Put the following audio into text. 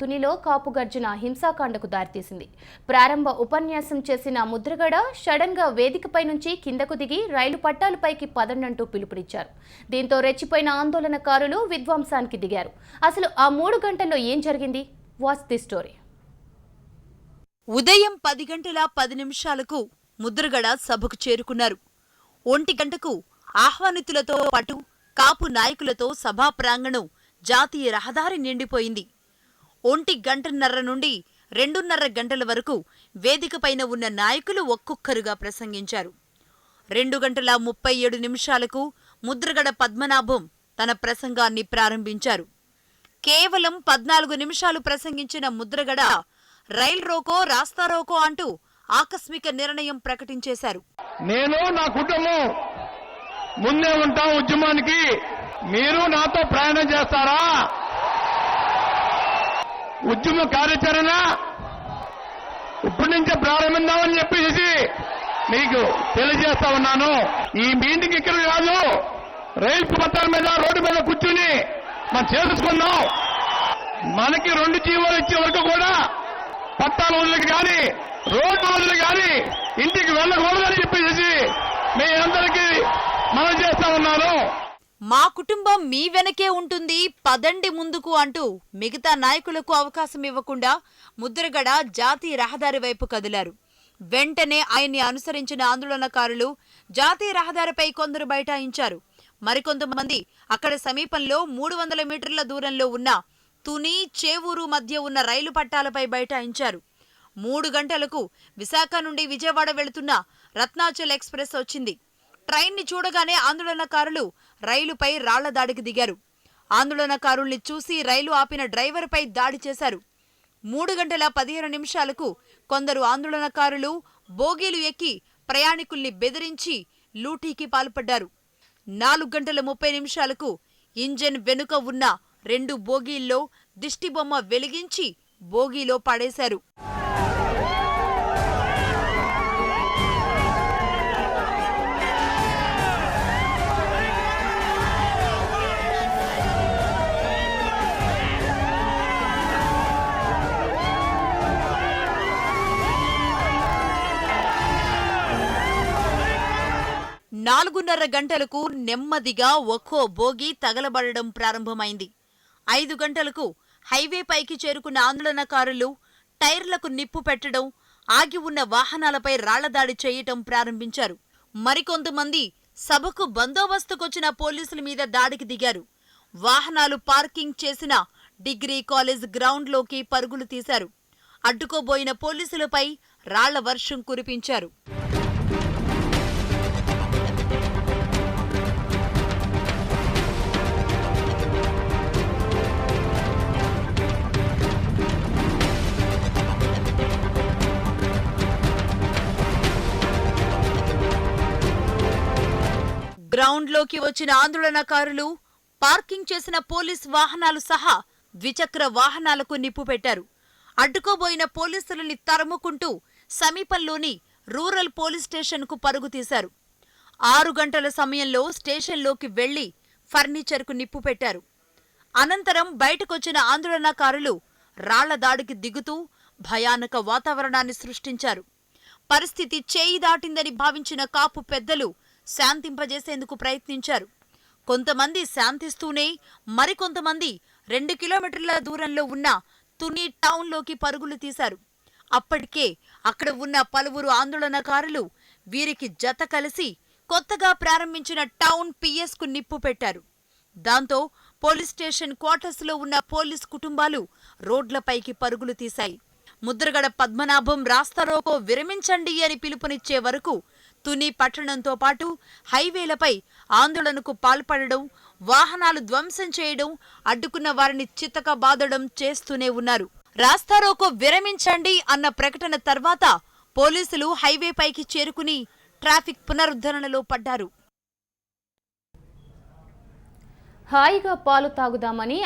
తునిలో కాపు గర్జన హింసాకాండకు దారితీసింది. ప్రారంభ ఉపన్యాసం చేసిన ముద్రగడ సడన్గా వేదికపై నుంచి కిందకు దిగి రైలు పట్టాలపైకి పదండంటూ పిలుపునిచ్చారు. దీంతో రెచ్చిపోయిన ఆందోళనకారులు విధ్వంసానికి దిగారు. అసలు ఆ 3 గంటల్లో ఏం జరిగింది? Watch the story. ఉదయం 10 గంటల 10 నిమిషాలకు ముద్రగడ సభకు చేరుకున్నారు. 1 గంటకు ఆహ్వానితులతో పాటు కాపు నాయకులతో సభా ప్రాంగణం జాతీయ రహదారి నిండిపోయింది. 1 గంటన్నర నుండి 2:30 గంటల వరకు వేదికపైన ఉన్న నాయకులు ఒక్కొక్కరుగా ప్రసంగించారు. 2 గంటల 37 నిమిషాలకు ముద్రగడ పద్మనాభం తన ప్రసంగాన్ని ప్రారంభించారు. కేవలం 14 నిమిషాలు ప్రసంగించిన ముద్రగడ రైల్ రోకో రాస్తారోకో అంటూ ఆకస్మిక నిర్ణయం ప్రకటించేశారు. నేను నా కుటుంబం ముందే ఉంటాం ఉద్యమానికి, మీరు నాతో ప్రయాణం చేస్తారా? ఉద్యమ కార్యాచరణ ఇప్పటి నుంచే ప్రారంభిద్దామని చెప్పేసి మీకు తెలియజేస్తా ఉన్నాను. ఈ మీటింగ్ ఇక్కడ కాదు, రైలు పట్టాల మీద రోడ్డు మీద కూర్చుని మనం చేసుకుందాం. మనకి 2 జీవోలు ఇచ్చే వరకు కూడా పట్టాల వదులకు కానీ రోడ్డు వదులు కానీ ఇంటికి వెళ్ళకూడదని చెప్పేసి మీ అందరికీ మనం చేస్తా ఉన్నాను. మా కుటుంబం మీ వెనకే ఉంటుంది, పదండి ముందుకు అంటూ మిగతా నాయకులకు అవకాశం ఇవ్వకుండా ముద్రగడ జాతీయ రహదారి వైపు కదిలారు. వెంటనే ఆయన్ని అనుసరించిన ఆందోళనకారులు జాతీయ రహదారిపై కొందరు బైఠాయించారు. మరికొంతమంది అక్కడ సమీపంలో 300 మీటర్ల దూరంలో ఉన్న తుని చేవూరు మధ్య ఉన్న రైలు పట్టాలపై బైఠాయించారు. 3 గంటలకు విశాఖ నుండి విజయవాడ వెళుతున్న రత్నాచల్ ఎక్స్ప్రెస్ వచ్చింది. ట్రైన్ని చూడగానే ఆందోళనకారులు రైలుపై రాళ్ల దాడికి దిగారు. ఆందోళనకారుల్ని చూసి రైలు ఆపిన డ్రైవర్పై దాడి చేశారు. 3 గంటల 15 నిమిషాలకు కొందరు ఆందోళనకారులు బోగీలు ఎక్కి ప్రయాణికుల్ని బెదిరించి లూటీకి పాల్పడ్డారు. 4 గంటల 30 నిమిషాలకు ఇంజన్ వెనుక ఉన్న 2 బోగీల్లో దిష్టిబొమ్మ వెలిగించి బోగీలో పడేశారు. నాలుగున్నర గంటలకు నెమ్మదిగా ఒక్కో బోగి తగలబడడం ప్రారంభమైంది. 5 గంటలకు హైవే పైకి చేరుకున్న ఆందోళనకారులు టైర్లకు నిప్పు పెట్టడం, ఆగి ఉన్న వాహనాలపై రాళ్లదాడి చేయటం ప్రారంభించారు. మరికొంతమంది సభకు బందోబస్తుకొచ్చిన పోలీసుల మీద దాడికి దిగారు. వాహనాలు పార్కింగ్ చేసిన డిగ్రీ కాలేజ్ గ్రౌండ్లోకి పరుగులు తీశారు. అడ్డుకోబోయిన పోలీసులపై రాళ్ల వర్షం కురిపించారు. గ్రౌండ్లోకి వచ్చిన ఆందోళనకారులు పార్కింగ్ చేసిన పోలీస్ వాహనాలు సహా ద్విచక్ర వాహనాలకు నిప్పు పెట్టారు. అడ్డుకోబోయిన పోలీసులని తరుముకుంటూ సమీపంలోని రూరల్ పోలీస్ స్టేషన్కు పరుగు తీశారు. 6 గంటల సమయంలో స్టేషన్లోకి వెళ్లి ఫర్నిచర్కు నిప్పు పెట్టారు. అనంతరం బయటకొచ్చిన ఆందోళనకారులు రాళ్ల దాడికి దిగుతూ భయానక వాతావరణాన్ని సృష్టించారు. పరిస్థితి చేయి దాటిందని భావించిన కాపు పెద్దలు శాంతింపజేసేందుకు ప్రయత్నించారు. కొంతమంది శాంతిస్తూనే మరికొంతమంది 2 కిలోమీటర్ల దూరంలో ఉన్న తుని టౌన్లోకి పరుగులు తీశారు. అప్పటికే అక్కడ ఉన్న పలువురు ఆందోళనకారులు వీరికి జత కలిసి కొత్తగా ప్రారంభించిన టౌన్ పిఎస్కు నిప్పు పెట్టారు. దాంతో పోలీస్ స్టేషన్ క్వార్టర్స్లో ఉన్న పోలీస్ కుటుంబాలు రోడ్లపైకి పరుగులు తీశాయి. ముద్రగడ పద్మనాభం రాస్తారోకో విరమించండి అని పిలుపునిచ్చే వరకు తుని పట్టణంతో పాటు హైవేలపై ఆందోళనకు పాల్పడడం, వాహనాలు ధ్వంసం చేయడం, అడ్డుకున్న వారిని చితకబాదడం చేస్తూనే ఉన్నారు. రాస్తారోకో విరమించండి అన్న ప్రకటన తర్వాత పోలీసులు హైవేపైకి చేరుకుని ట్రాఫిక్ పునరుద్ధరణలో పడ్డారు. హాయిగా పాలు తాగుదామని